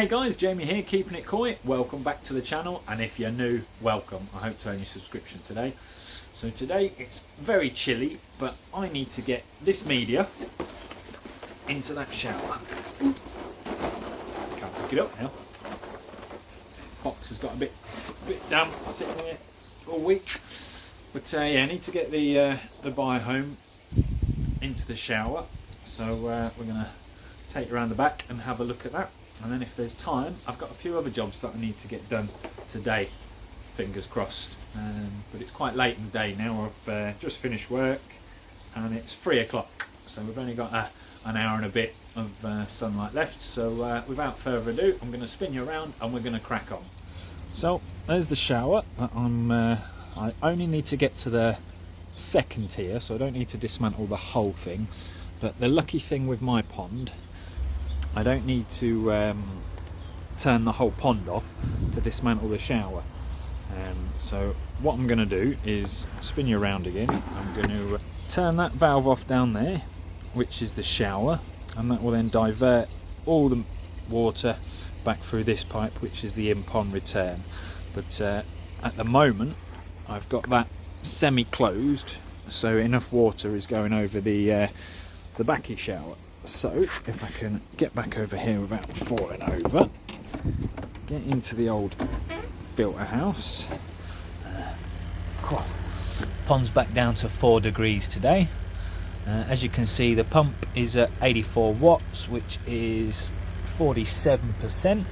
Hey guys, Jamie here, keeping it koi. Welcome back to the channel, and if you're new, welcome. I hope to earn your subscription today. So today it's very chilly, but I need to get this media into that shower. Can't pick it up now. Box has got a bit damp sitting here all week. But yeah, I need to get the Biohome into the shower. So we're gonna take it around the back and have a look at that. And then if there's time, I've got a few other jobs that I need to get done today, fingers crossed. But it's quite late in the day now. I've just finished work and it's 3 o'clock. So we've only got an hour and a bit of sunlight left. So without further ado, I'm going to spin you around and we're going to crack on. So there's the shower. I only need to get to the second tier, so I don't need to dismantle the whole thing. But the lucky thing with my pond, I don't need to turn the whole pond off to dismantle the shower. So what I'm going to do is spin you around again. I'm going to turn that valve off down there, which is the shower, and that will then divert all the water back through this pipe, which is the in-pond return. But at the moment I've got that semi-closed, so enough water is going over the Bakki shower. So if I can get back over here without falling over, get into the old filter house. Cool. Pond's back down to 4 degrees today. As you can see, the pump is at 84 watts, which is 47%.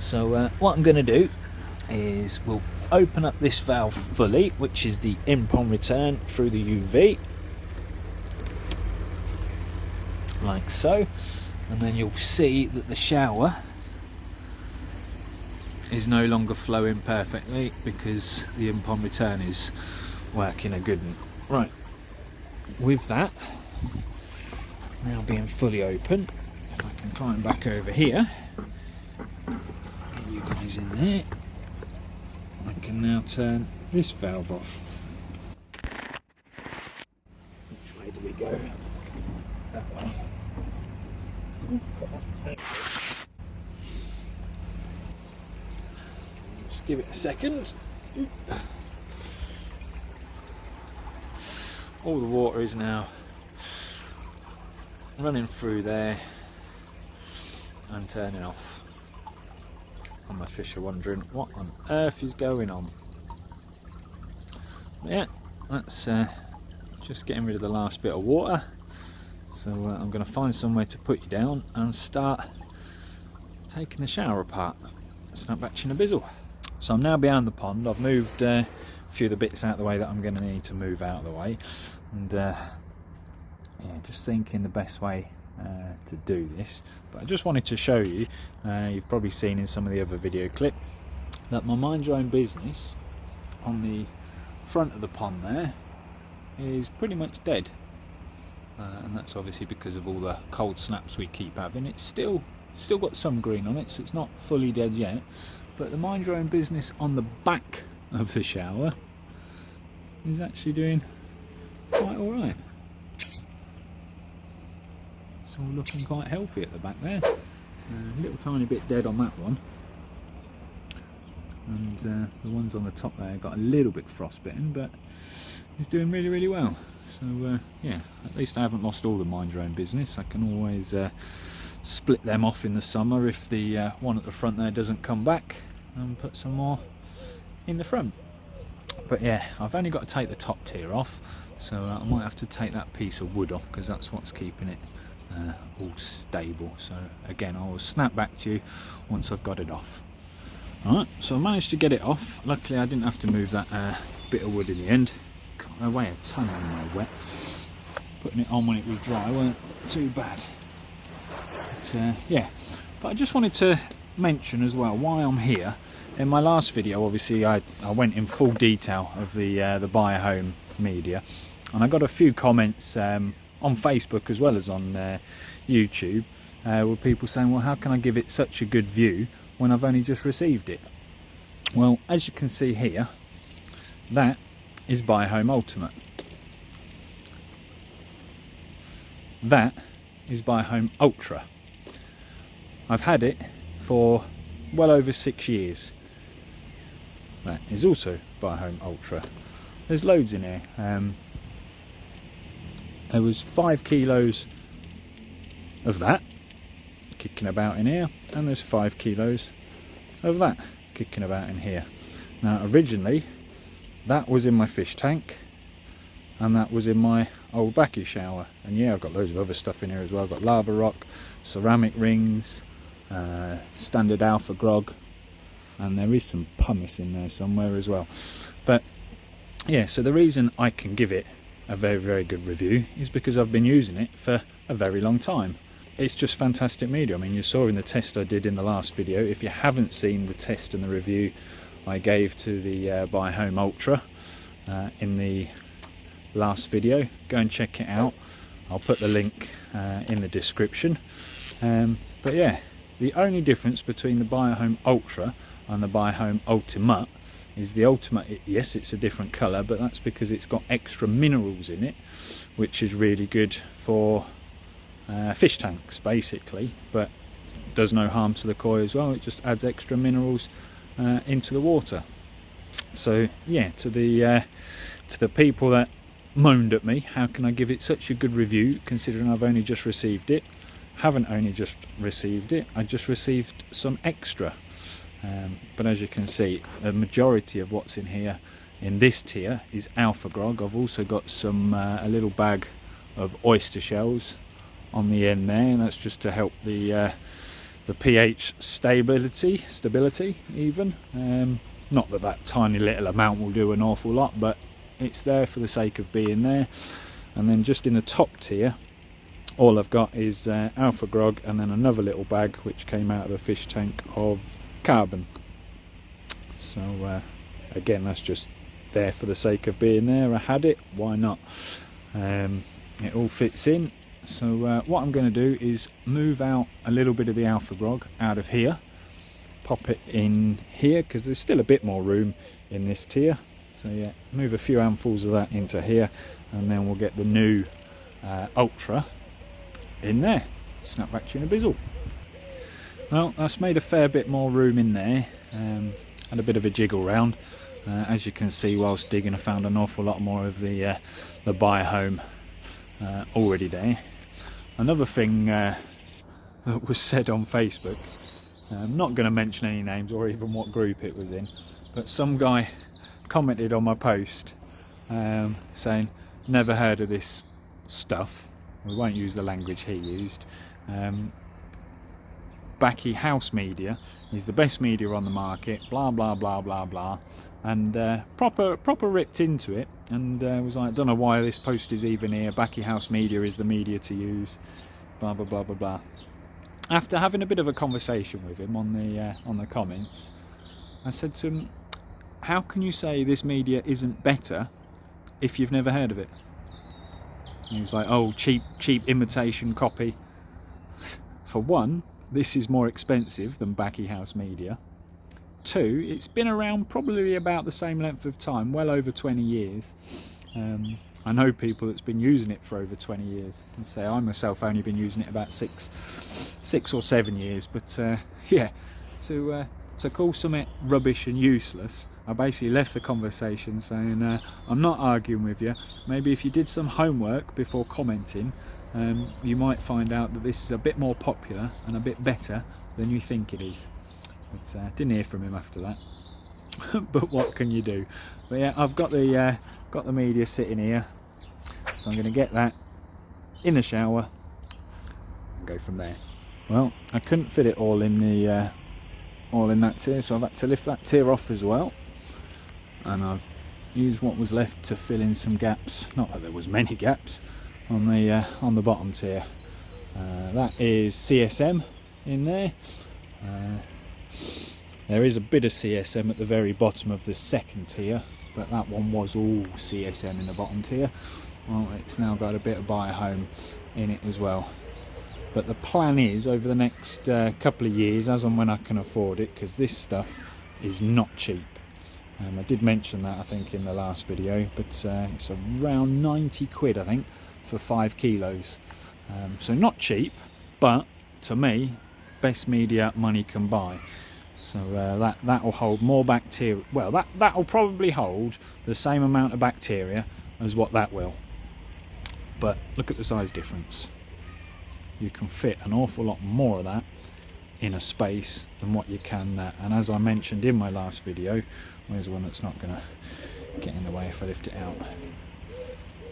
So what I'm going to do is we'll open up this valve fully, which is the in-pond return through the UV, like so, and then you'll see that the shower is no longer flowing perfectly because the in-pond return is working a good one. Right, with that now being fully open, if I can climb back over here, get you guys in there, I can now turn this valve off. Which way do we go? That way. Just give it a second. All the water is now running through there and turning off. And my fish are wondering what on earth is going on. But yeah, that's just getting rid of the last bit of water. So I'm going to find somewhere to put you down and start taking the shower apart. Snap back to you in a bizzle. So I'm now behind the pond. I've moved a few of the bits out of the way that I'm going to need to move out of the way. And yeah, just thinking the best way to do this. But I just wanted to show you, you've probably seen in some of the other video clip, that my mind your own business on the front of the pond there is pretty much dead. And that's obviously because of all the cold snaps we keep having. It's still got some green on it, so it's not fully dead yet. But the mind your own business on the back of the shower is actually doing quite alright. It's all looking quite healthy at the back there. A little tiny bit dead on that one. And the ones on the top there got a little bit frostbitten, but it's doing really, really well. So yeah, at least I haven't lost all the mind your own business. I can always split them off in the summer if the one at the front there doesn't come back, and put some more in the front. But yeah, I've only got to take the top tier off, so I might have to take that piece of wood off because that's what's keeping it all stable. So again, I will snap back to you once I've got it off. Alright, so I managed to get it off. Luckily I didn't have to move that bit of wood in the end. I weigh a ton when they're wet. Putting it on when it was dry weren't too bad. But yeah, but I just wanted to mention as well why I'm here. In my last video, obviously I went in full detail of the Biohome media, and I got a few comments on Facebook as well as on YouTube with people saying, well, how can I give it such a good view when I've only just received it? Well, as you can see here, that is Biohome Ultimate. That is Biohome Ultra. I've had it for well over 6 years. That is also Biohome Ultra. There's loads in here. There was 5 kilos of that kicking about in here, and there's 5 kilos of that kicking about in here. Now originally that was in my fish tank, and that was in my old Bakki shower. And yeah, I've got loads of other stuff in here as well. I've got lava rock, ceramic rings, standard alpha grog, and there is some pumice in there somewhere as well. But yeah, so the reason I can give it a very, very good review is because I've been using it for a very long time. It's just fantastic media. I mean, you saw in the test I did in the last video. If you haven't seen the test and the review I gave to the Biohome Ultra in the last video, go and check it out. I'll put the link in the description. But yeah, the only difference between the Biohome Ultra and the Biohome Ultimate is the Ultimate, yes, it's a different colour, but that's because it's got extra minerals in it, which is really good for fish tanks basically, but does no harm to the koi as well. It just adds extra minerals into the water. So yeah, to the people that moaned at me, how can I give it such a good review considering I've only just received it? Haven't only just received it, I just received some extra. But as you can see, the majority of what's in here in this tier is alpha grog. I've also got some a little bag of oyster shells on the end there, and that's just to help the pH stability even. Not that that tiny little amount will do an awful lot, but it's there for the sake of being there. And then just in the top tier, all I've got is alpha grog, and then another little bag which came out of the fish tank of carbon. So again, that's just there for the sake of being there. I had it, why not? It all fits in. So what I'm going to do is move out a little bit of the alpha grog out of here, pop it in here because there's still a bit more room in this tier. So yeah, move a few handfuls of that into here, and then we'll get the new Ultra in there. Snap back to you in a bizzle. Well, that's made a fair bit more room in there. Had a bit of a jiggle round. As you can see, whilst digging, I found an awful lot more of the Biohome already there. Another thing that was said on Facebook, I'm not going to mention any names or even what group it was in, but some guy commented on my post saying, never heard of this stuff. We won't use the language he used. Bakki house media is the best media on the market, blah blah blah blah blah, and proper ripped into it, and was like, don't know why this post is even here, Bakki house media is the media to use, blah blah blah blah blah. After having a bit of a conversation with him on the comments, I said to him, how can you say this media isn't better if you've never heard of it? And he was like, oh, cheap imitation copy. For one, this is more expensive than Bakki house media. Two, it's been around probably about the same length of time, well over 20 years. I know people that's been using it for over 20 years. And say I myself only been using it about six or 7 years. But yeah, to call something rubbish and useless, I basically left the conversation saying, I'm not arguing with you. Maybe if you did some homework before commenting, you might find out that this is a bit more popular and a bit better than you think it is. But didn't hear from him after that. But what can you do? But yeah, I've got the media sitting here, so I'm going to get that in the shower and go from there. Well, I couldn't fit it all in that tier, so I've had to lift that tier off as well, and I've used what was left to fill in some gaps. Not that there was many gaps on the bottom tier. That is CSM in there. There is a bit of CSM at the very bottom of the second tier, but that one was all CSM in the bottom tier. Well, it's now got a bit of Biohome in it as well. But the plan is, over the next couple of years, as and when I can afford it, because this stuff is not cheap. I did mention that, I think, in the last video, but it's around 90 quid, I think, for 5 kilos. So not cheap, but to me, best media money can buy. So that will hold more bacteria. Well, that will probably hold the same amount of bacteria as what that will. But look at the size difference. You can fit an awful lot more of that in a space than what you can there. And as I mentioned in my last video, where's one that's not going to get in the way if I lift it out?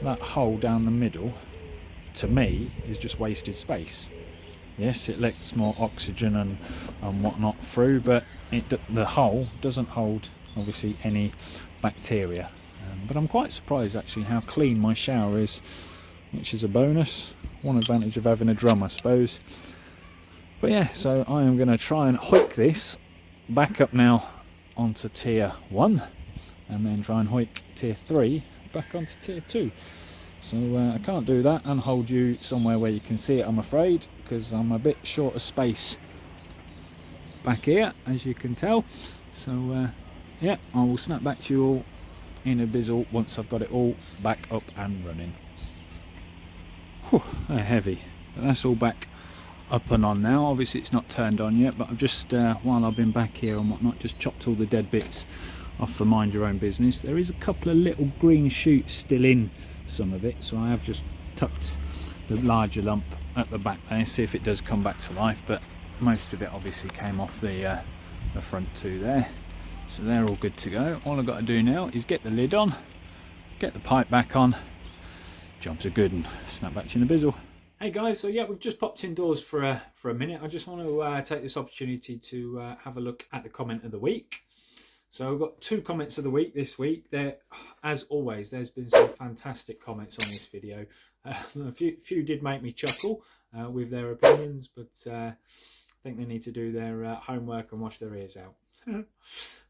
That hole down the middle, to me, is just wasted space. Yes, it lets more oxygen and whatnot through, but the hole doesn't hold, obviously, any bacteria. But I'm quite surprised, actually, how clean my shower is, which is a bonus. One advantage of having a drum, I suppose. But yeah, so I am going to try and hoik this back up now onto tier 1, and then try and hoik tier 3 back onto tier 2. So I can't do that and hold you somewhere where you can see it, I'm afraid, because I'm a bit short of space back here, as you can tell. So yeah, I will snap back to you all in a bizzle once I've got it all back up and running. Whew, they're heavy, but that's all back up and on now. Obviously it's not turned on yet, but I've just while I've been back here and whatnot, just chopped all the dead bits off the mind your own business. There is a couple of little green shoots still in some of it, so I have just tucked the larger lump at the back there, see if it does come back to life. But most of it obviously came off the front two there, so they're all good to go. All I've got to do now is get the lid on, get the pipe back on, jobs are good, and snap back to you in a bizzle. Hey guys, so yeah, we've just popped indoors for a minute. I just want to take this opportunity to have a look at the comment of the week. So we've got 2 comments of the week this week. There, as always, there's been some fantastic comments on this video. A few did make me chuckle with their opinions, but I think they need to do their homework and wash their ears out.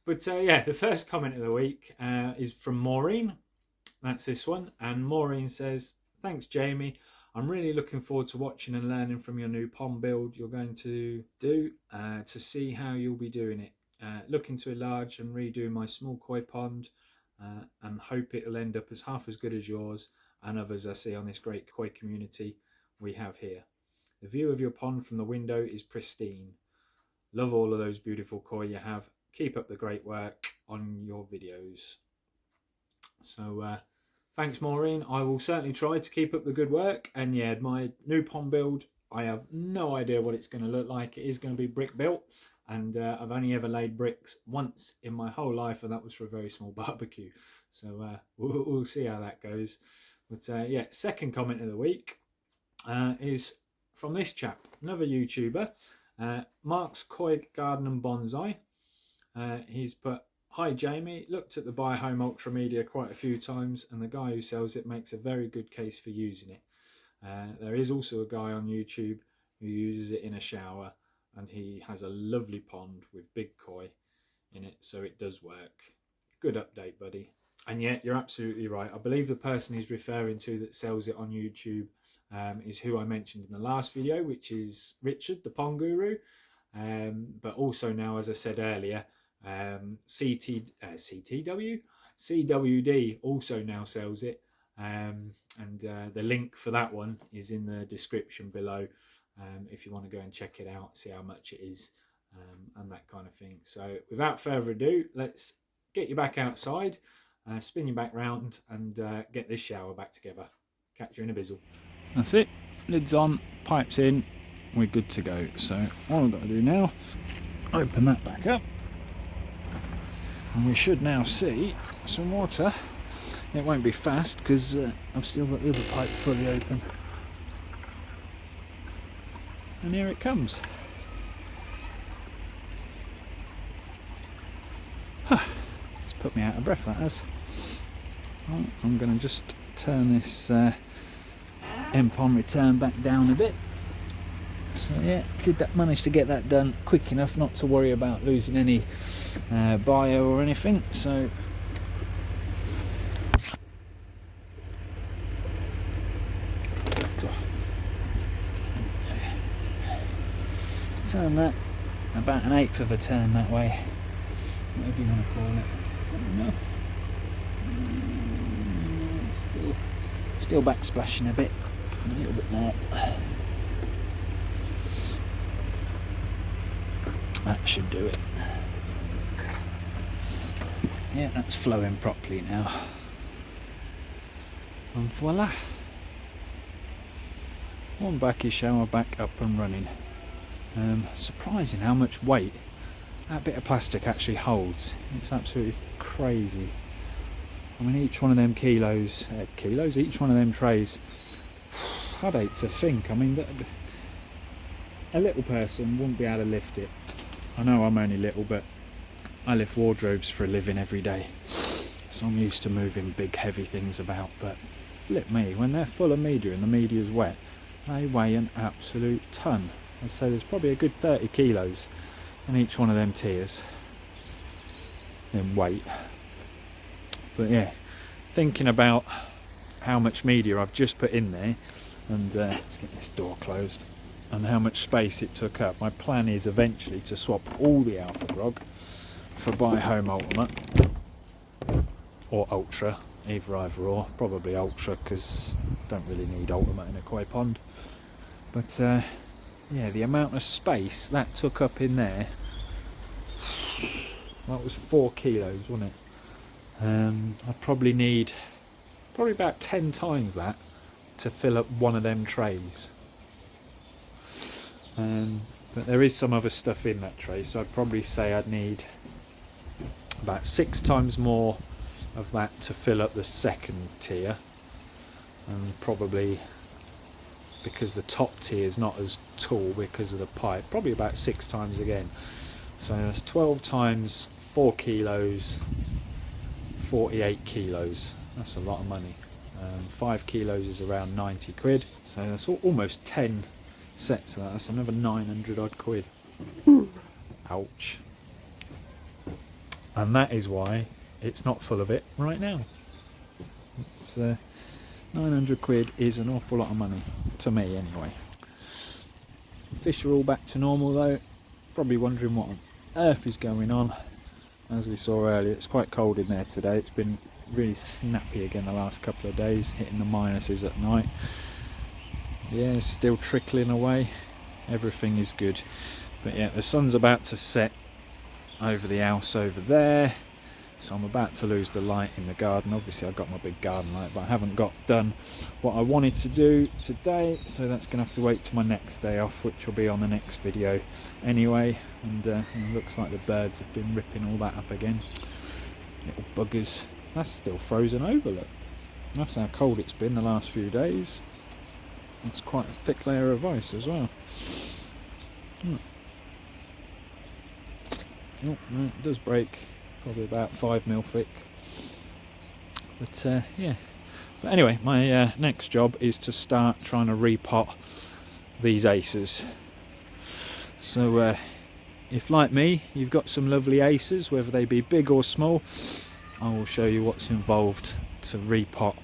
But yeah, the first comment of the week is from Maureen. That's this one. And Maureen says, "Thanks, Jamie. I'm really looking forward to watching and learning from your new pond build you're going to do to see how you'll be doing it. Looking to enlarge and redo my small koi pond and hope it'll end up as half as good as yours and others I see on this great koi community we have here. The view of your pond from the window is pristine. Love all of those beautiful koi you have. Keep up the great work on your videos." So thanks, Maureen. I will certainly try to keep up the good work. And yeah, my new pond build, I have no idea what it's going to look like. It is going to be brick built, and I've only ever laid bricks once in my whole life, and that was for a very small barbecue. So we'll see how that goes. But yeah, second comment of the week is from this chap, another YouTuber, Mark's Koi Garden and Bonsai. He's put, "Hi Jamie, looked at the Biohome Ultra Media quite a few times, and the guy who sells it makes a very good case for using it. There is also a guy on YouTube who uses it in a shower, and he has a lovely pond with big koi in it, so it does work. Good update, buddy." And yeah, you're absolutely right. I believe the person he's referring to that sells it on YouTube is who I mentioned in the last video, which is Richard, the pond guru. But also now, as I said earlier, CWD also now sells it, and the link for that one is in the description below if you want to go and check it out, see how much it is, and that kind of thing. So without further ado, let's get you back outside, spin you back round, and get this shower back together. Catch you in a bizzle. That's it, lids on, pipes in, we're good to go. So all I've got to do now, open that back up, and we should now see some water. It won't be fast because I've still got the other pipe fully open. And here it comes. It's put me out of breath, that has. Right, I'm going to just turn this M-pond return back down a bit. So yeah, manage to get that done quick enough not to worry about losing any bio or anything. So turn that about 1/8 of a turn that way, whatever you want to call it. Is that enough? Still backsplashing a bit, a little bit there. That should do it. Yeah, that's flowing properly now. And voila! One Bakki shower back up and running. Surprising how much weight that bit of plastic actually holds. It's absolutely crazy. I mean, each one of them each one of them trays, I'd hate to think. I mean, a little person wouldn't be able to lift it. I know I'm only little, but I lift wardrobes for a living every day, so I'm used to moving big heavy things about. But flip me, when they're full of media and the media's wet, they weigh an absolute ton. I'd say there's probably a good 30 kilos in each one of them tiers in weight. But yeah, thinking about how much media I've just put in there, and let's get this door closed, and how much space it took up. My plan is eventually to swap all the Alpha Grog for Biohome Ultimate or Ultra, either or. Probably Ultra, because don't really need Ultimate in a koi pond. But yeah, the amount of space that took up in there, that was 4 kilos, wasn't it? I probably need about 10 times that to fill up one of them trays. But there is some other stuff in that tray, so I'd probably say I'd need about 6 times more of that to fill up the second tier, and probably, because the top tier is not as tall because of the pipe, probably about 6 times again. So that's 12 times 4 kilos, 48 kilos. That's a lot of money. 5 kilos is around 90 quid, so that's almost 10 sets of that. That's another 900 odd quid. Ouch. And that is why it's not full of it right now. It's 900 quid is an awful lot of money to me anyway. Fish are all back to normal though. Probably wondering what on earth is going on. As we saw earlier, it's quite cold in there today. It's been really snappy again the last couple of days, hitting the minuses at night. Yeah, it's still trickling away. Everything is good. But yeah, the sun's about to set over the house over there, so I'm about to lose the light in the garden. Obviously I've got my big garden light, but I haven't got done what I wanted to do today, so that's gonna have to wait till my next day off, which will be on the next video anyway. And it looks like the birds have been ripping all that up again, little buggers. That's still frozen over, look. That's how cold it's been the last few days. It's quite a thick layer of ice as well. Oh, no, it does break, probably about 5 mil thick. But yeah. But anyway, my next job is to start trying to repot these aces. So if, like me, you've got some lovely aces, whether they be big or small, I will show you what's involved to repot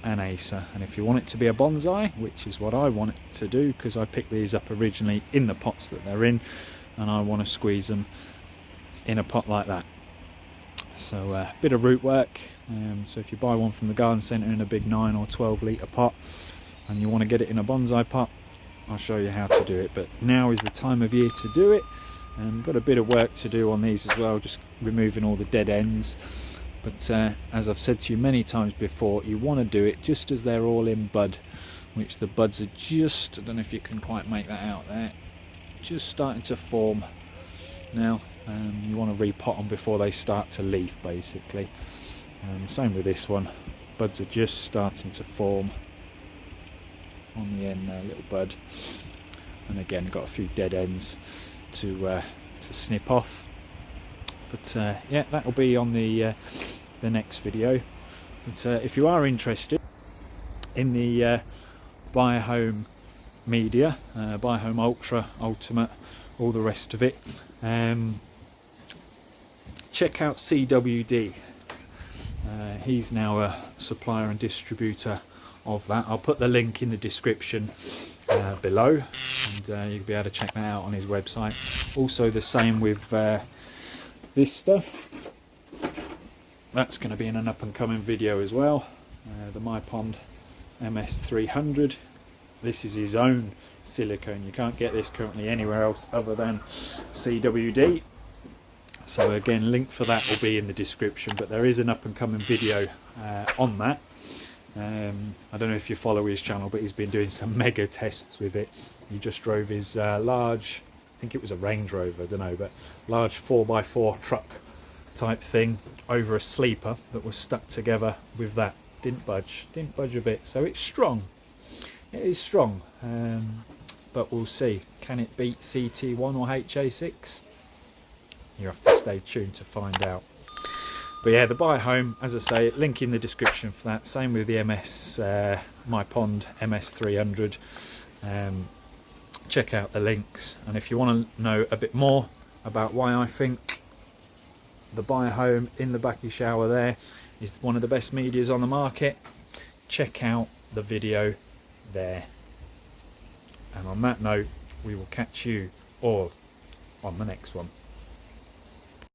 an acer. And if you want it to be a bonsai, which is what I want it to do, because I picked these up originally in the pots that they're in, and I want to squeeze them in a pot like that. So a bit of root work. So if you buy one from the garden centre in a big 9 or 12 litre pot and you want to get it in a bonsai pot, I'll show you how to do it. But now is the time of year to do it, and got a bit of work to do on these as well, just removing all the dead ends. But as I've said to you many times before, you want to do it just as they're all in bud, which the buds are just, I don't know if you can quite make that out there, just starting to form now. You want to repot them before they start to leaf, basically. Same with this one, buds are just starting to form on the end there, little bud, and again got a few dead ends to snip off. But yeah, that'll be on the next video. But if you are interested in the Biohome media, Biohome Ultra, Ultimate, all the rest of it, check out CWD. He's now a supplier and distributor of that. I'll put the link in the description below, and you'll be able to check that out on his website. Also the same with this stuff. That's going to be in an up and coming video as well. The My Pond MS300. This is his own silicone. You can't get this currently anywhere else other than CWD. So again, link for that will be in the description, but there is an up and coming video on that. I don't know if you follow his channel, but he's been doing some mega tests with it. He just drove his large, I think it was a Range Rover, I don't know, but large 4x4 truck type thing over a sleeper that was stuck together with that. Didn't budge a bit. So it's strong. It is strong, but we'll see. Can it beat CT1 or HA6? You have to stay tuned to find out. But yeah, the Biohome, as I say, link in the description for that. Same with the MS, My Pond MS300. Check out the links. And if you want to know a bit more about why I think the Biohome in the Bakki shower there is one of the best medias on the market, check out the video there. And on that note, we will catch you all on the next one.